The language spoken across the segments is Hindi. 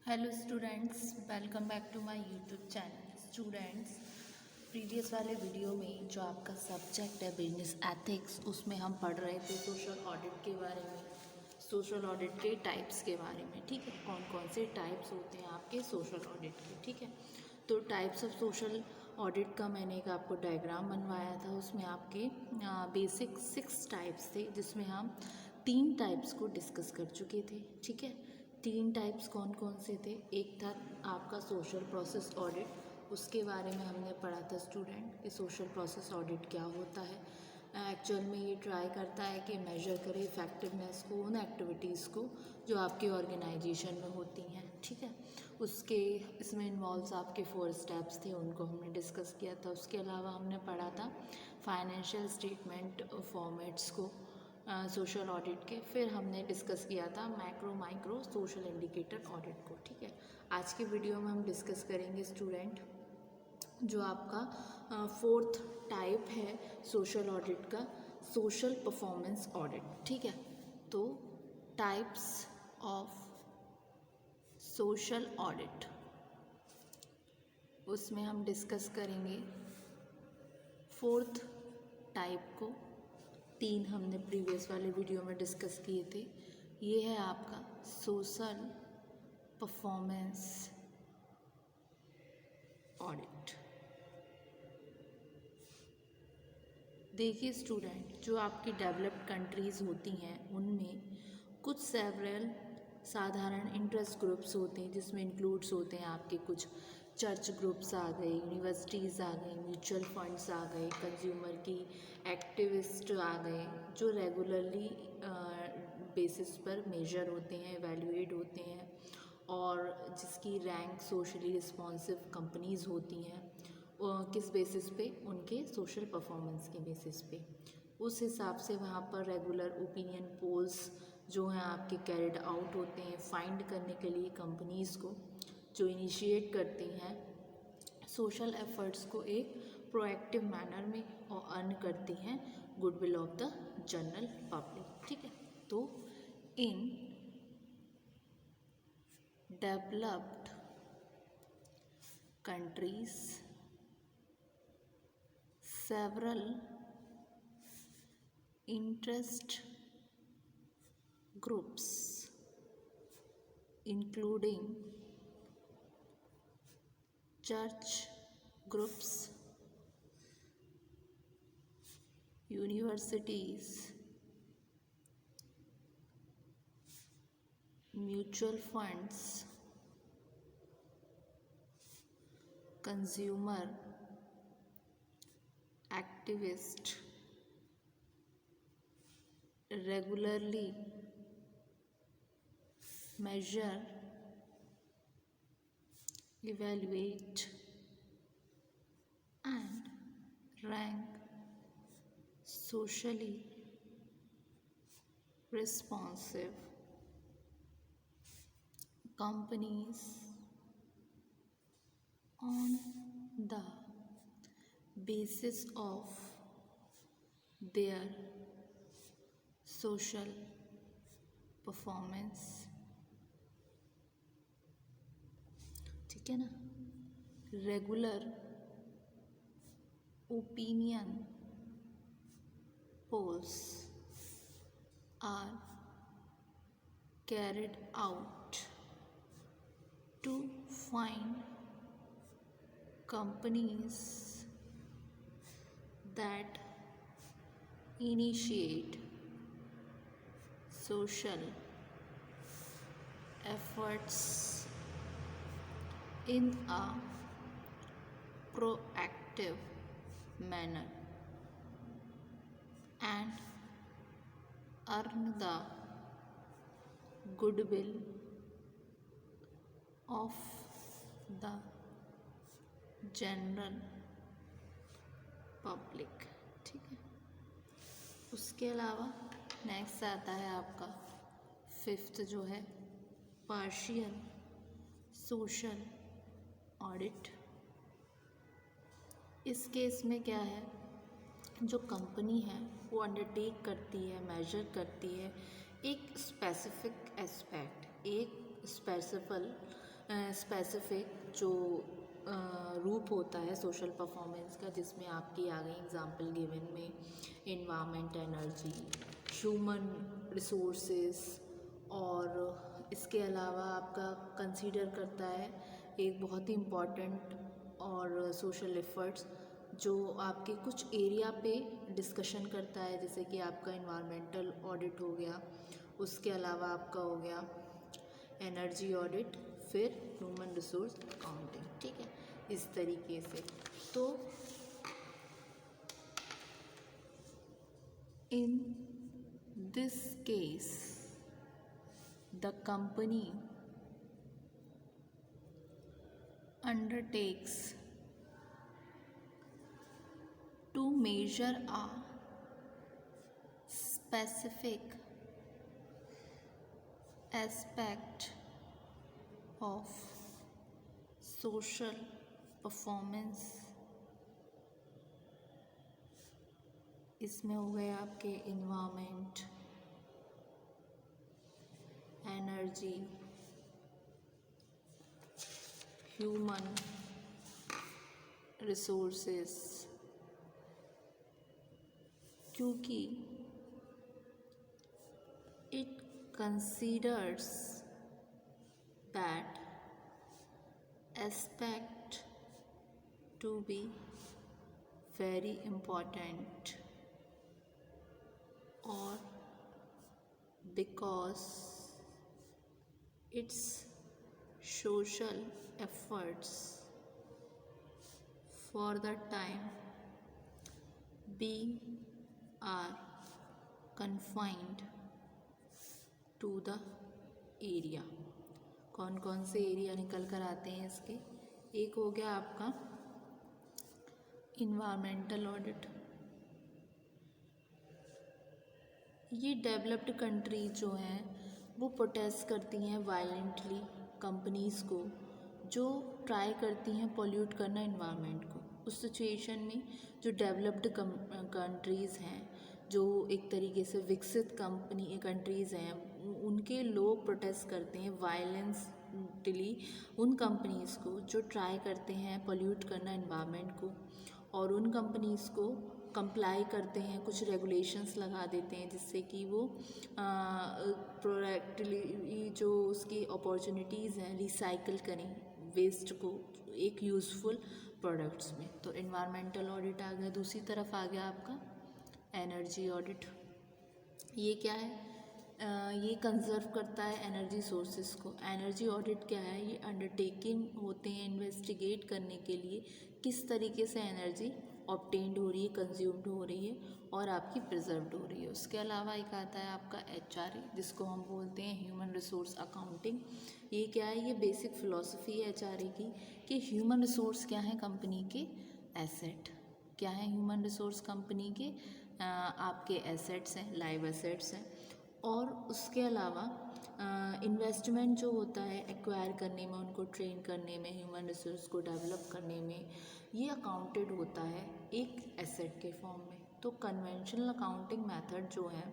Hello students, welcome back to my YouTube channel. Students, previous वाले वीडियो में जो आपका सब्जेक्ट है बिजनेस एथिक्स, उसमें हम पढ़ रहे थे सोशल ऑडिट के बारे में, सोशल ऑडिट के टाइप्स के बारे में। ठीक है, कौन कौन से टाइप्स होते हैं आपके सोशल ऑडिट के। ठीक है, तो टाइप्स ऑफ सोशल ऑडिट का मैंने एक आपको डायग्राम बनवाया था। उसमें आपके बेसिक 6 टाइप्स थे, जिसमें हम 3 टाइप्स को डिस्कस कर चुके थे। ठीक है, 3 टाइप्स कौन कौन से थे? एक था आपका सोशल प्रोसेस ऑडिट, उसके बारे में हमने पढ़ा था स्टूडेंट कि सोशल प्रोसेस ऑडिट क्या होता है। एक्चुअल में ये ट्राई करता है कि मेजर करे इफ़ेक्टिवनेस को, उन एक्टिविटीज़ को जो आपके ऑर्गेनाइजेशन में होती हैं। ठीक है, उसके इसमें इन्वॉल्व्स आपके 4 स्टेप्स थे, उनको हमने डिस्कस किया था। उसके अलावा हमने पढ़ा था फाइनेंशियल स्टेटमेंट फॉर्मेट्स को सोशल ऑडिट के। फिर हमने डिस्कस किया था macro micro social indicator audit को। ठीक है, आज के वीडियो में हम डिस्कस करेंगे स्टूडेंट जो आपका 4th टाइप है सोशल ऑडिट का, सोशल परफॉर्मेंस ऑडिट। ठीक है, तो टाइप्स ऑफ सोशल ऑडिट, उसमें हम डिस्कस करेंगे 4th टाइप को। 3 हमने प्रीवियस वाले वीडियो में डिस्कस किए थे। ये है आपका सोशल परफॉर्मेंस ऑडिट। देखिए स्टूडेंट, जो आपकी डेवलप्ड कंट्रीज़ होती हैं उनमें कुछ सेवरल साधारण इंटरेस्ट ग्रुप्स होते हैं, जिसमें इंक्लूड्स होते हैं आपके कुछ चर्च ग्रुप्स आ गए, यूनिवर्सिटीज़ आ गई, म्यूचुअल फंड्स आ गए, कंज्यूमर की एक्टिविस्ट आ गए, जो रेगुलरली बेसिस पर मेजर होते हैं, एवेल्युएट होते हैं, और जिसकी रैंक सोशली रिस्पॉन्सिव कंपनीज़ होती हैं। किस बेसिस पे? उनके सोशल परफॉर्मेंस के बेसिस पे। उस हिसाब से वहाँ पर रेगुलर ओपिनियन पोल्स जो हैं आपके कैरिड आउट होते हैं, फाइंड करने के लिए कंपनीज़ को, जो इनिशिएट करती हैं सोशल एफर्ट्स को एक प्रोएक्टिव मैनर में, और अर्न करती हैं goodwill of the general public. ठीक है, तो in developed countries several interest groups including church groups, universities, mutual funds, consumer activist regularly measure, evaluate and rank socially responsive companies on the basis of their social performance. ठीक है ना, regular opinion polls are carried out to find companies that initiate social efforts in a proactive manner and earn the goodwill of the general public. ठीक है, उसके अलावा नेक्स्ट आता है आपका 5th जो है पार्शियल सोशल ऑडिट। इस केस में क्या है, जो कंपनी है वो अंडरटेक करती है, मेजर करती है एक स्पेसिफिक एस्पेक्ट, एक स्पेसिफिक जो रूप होता है सोशल परफॉर्मेंस का, जिसमें आपकी आ गई एग्जांपल गिवन में एनवायरनमेंट, एनर्जी, ह्यूमन रिसोर्सेस, और इसके अलावा आपका कंसीडर करता है एक बहुत ही इम्पॉर्टेंट और सोशल एफर्ट्स जो आपके कुछ एरिया पे डिस्कशन करता है, जैसे कि आपका इन्वायरमेंटल ऑडिट हो गया, उसके अलावा आपका हो गया एनर्जी ऑडिट, फिर ह्यूमन रिसोर्स अकाउंटिंग। ठीक है, इस तरीके से। तो in this case the company undertakes to measure a specific aspect of social performance। इसमें हो गए आपके इन्वायरमेंट, एनर्जी, ह्यूमन रिसोर्सेस, क्योंकि it considers that aspect to be very important, or because its social efforts for the time being are confined to the area। कौन कौन से एरिया निकल कर आते हैं इसके? एक हो गया आपका इन्वायरमेंटल ऑडिट। ये डेवलप्ड कंट्रीज जो हैं वो प्रोटेस्ट करती हैं वायलेंटली कंपनीज़ को जो ट्राई करती हैं पॉल्यूट करना इन्वायरमेंट को। उस सिचुएशन में जो डेवलप्ड कंट्रीज़ हैं, जो एक तरीके से विकसित कंट्रीज़ हैं, उनके लोग प्रोटेस्ट करते हैं वायलेंसली उन कंपनीज़ को जो ट्राई करते हैं पॉल्यूट करना इन्वायरमेंट को, और उन कंपनीज़ को कंप्लाई करते हैं, कुछ रेगुलेशंस लगा देते हैं जिससे कि वो प्रोडक्टली जो उसकी अपॉर्चुनिटीज़ हैं रिसाइकिल करें वेस्ट को एक यूज़फुल प्रोडक्ट्स में। तो इन्वायरमेंटल ऑडिट आ गया। दूसरी तरफ आ गया आपका एनर्जी ऑडिट। ये क्या है? ये कंजर्व करता है एनर्जी सोर्सेज को। एनर्जी ऑडिट क्या है? ये अंडरटेकिंग होते हैं इन्वेस्टिगेट करने के लिए किस तरीके से एनर्जी ऑब्टेन्ड हो रही है, कंज्यूम्ड हो रही है और आपकी प्रिजर्व्ड हो रही है। उसके अलावा एक आता है आपका HRA, जिसको हम बोलते हैं ह्यूमन रिसोर्स अकाउंटिंग। ये क्या है? ये बेसिक फ़िलॉसफी है HRA की कि ह्यूमन रिसोर्स क्या है? कंपनी के एसेट। क्या है ह्यूमन रिसोर्स? कंपनी के आपके एसेट्स हैं, लाइव एसेट्स हैं। और उसके अलावा इन्वेस्टमेंट जो होता है एक्वायर करने में, उनको ट्रेन करने में, ह्यूमन रिसोर्स को डेवलप करने में, ये अकाउंटेड होता है एक एसेट के फॉर्म में। तो कन्वेंशनल अकाउंटिंग मेथड जो है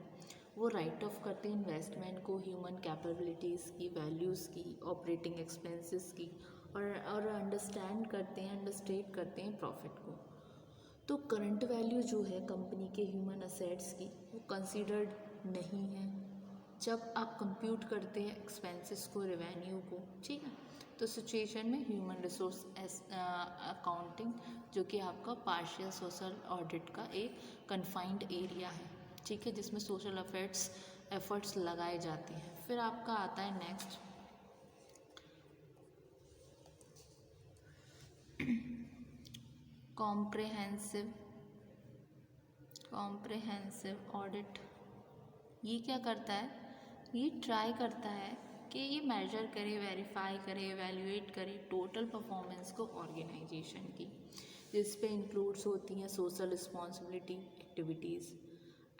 वो राइट ऑफ करते हैं इन्वेस्टमेंट को, ह्यूमन कैपेबिलिटीज़ की, वैल्यूज़ की, ऑपरेटिंग एक्सपेंसेस की, और अंडरस्टैंड करते हैं, अंडरस्टेट करते हैं प्रॉफिट को। तो करंट वैल्यू जो है कंपनी के ह्यूमन असेट्स की वो कंसीडर्ड नहीं है जब आप कंप्यूट करते हैं एक्सपेंसेस को, रेवेन्यू को। ठीक है, तो सिचुएशन में ह्यूमन रिसोर्स अकाउंटिंग जो कि आपका पार्शियल सोशल ऑडिट का एक कन्फाइंड एरिया है, ठीक है, जिसमें सोशल एफर्ट्स लगाए जाते हैं। फिर आपका आता है नेक्स्ट कॉम्प्रेहेंसिव ऑडिट। ये क्या करता है? ये ट्राई करता है कि ये मेजर करे, वेरीफाई करे, एवेल्युएट करे टोटल परफॉर्मेंस को ऑर्गेनाइजेशन की, जिस पे इंक्लूड्स होती हैं सोशल रिस्पॉन्सिबिलिटी एक्टिविटीज़।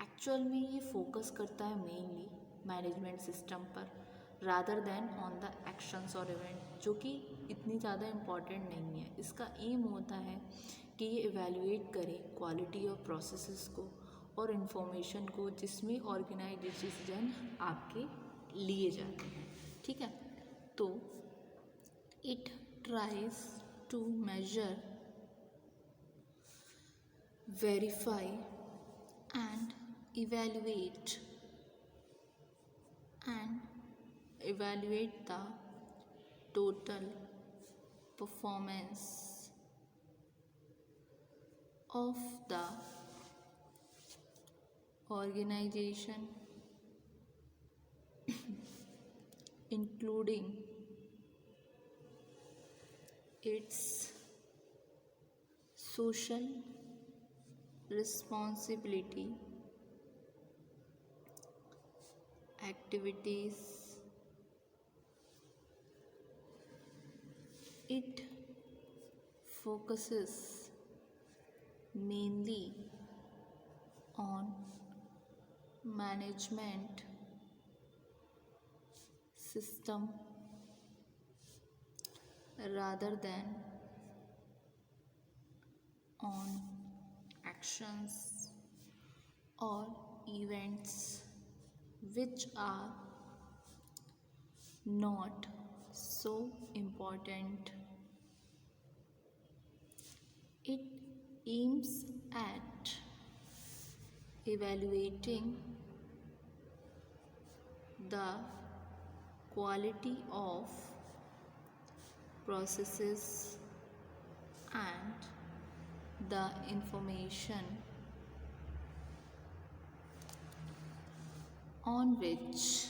एक्चुअल में ये फोकस करता है मेनली मैनेजमेंट सिस्टम पर rather than on the actions और इवेंट, जो कि इतनी ज़्यादा इम्पॉर्टेंट नहीं है। इसका एम होता है कि ये इवेल्युएट करे क्वालिटी ऑफ प्रोसेसेस को और इन्फॉर्मेशन को जिसमें ऑर्गेनाइज डिसीजन आपके लिए जाते हैं। ठीक है, तो It tries to measure, verify, and evaluate the total performance of the organization, including its social responsibility, activities. It focuses mainly on management system rather than on actions or events which are not so important. It aims at evaluating the quality of processes and the information on which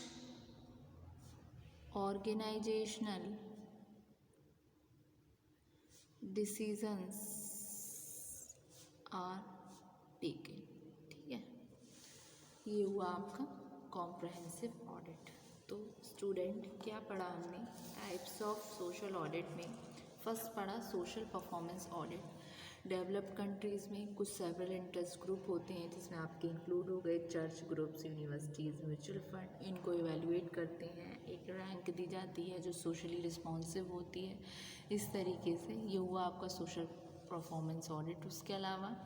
organizational decisions are taken. ठीक है, ये हुआ आपका कॉम्प्रहेंसिव ऑडिट। तो स्टूडेंट क्या पढ़ा हमने टाइप्स ऑफ सोशल ऑडिट में? फर्स्ट पढ़ा social performance audit. Developed countries में कुछ सेवरल इंटरेस्ट ग्रुप होते हैं जिसमें आपके इंक्लूड हो गए church groups, universities, mutual fund. इनको इवेलुएट करते हैं, एक रैंक दी जाती है जो सोशली रिस्पॉन्सिव होती है। इस तरीके से ये हुआ आपका सोशल परफॉर्मेंस ऑडिट। उसके अलावा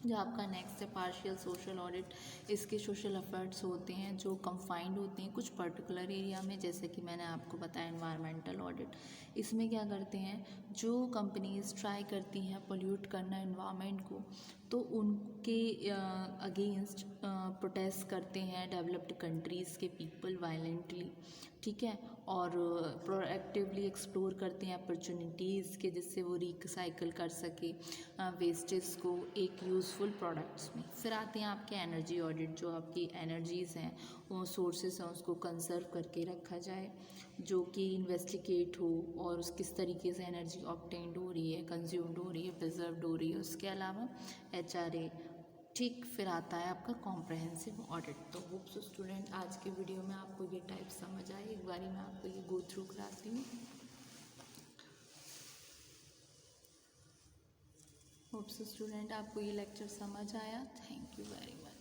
जो आपका नेक्स्ट है पार्शियल सोशल ऑडिट, इसके सोशल एफर्ट्स होते हैं जो कंफाइंड होते हैं कुछ पर्टिकुलर एरिया में, जैसे कि मैंने आपको बताया एनवायरमेंटल ऑडिट। इसमें क्या करते हैं, जो कंपनीज ट्राई करती हैं पोल्यूट करना एनवायरनमेंट को, तो उनके अगेंस्ट प्रोटेस्ट करते हैं डेवलप्ड कंट्रीज़ के पीपल वायलेंटली। ठीक है, और प्रोएक्टिवली एक्सप्लोर करते हैं अपॉर्चुनिटीज़ के जिससे वो रिसाइकल कर सके वेस्टेज को एक यूज़फुल प्रोडक्ट्स में। फिर आते हैं आपके एनर्जी ऑडिट, जो आपकी एनर्जीज़ हैं वो सोर्सेस हैं उसको कंजर्व करके रखा जाए, जो कि इन्वेस्टिगेट हो और उस किस तरीके से एनर्जी ऑब्टेन्ड हो रही है, कंज्यूम्ड हो रही है, प्रिजर्व्ड हो रही है। उसके अलावा HRA। ठीक, फिर आता है आपका कॉम्प्रहेंसिव ऑडिट। तो होप्स स्टूडेंट आज के वीडियो में आपको ये टाइप समझ आए। एक बारी मैं आपको ये गो थ्रू कराती हूँ। होप्स स्टूडेंट आपको ये लेक्चर समझ आया। Thank you very much.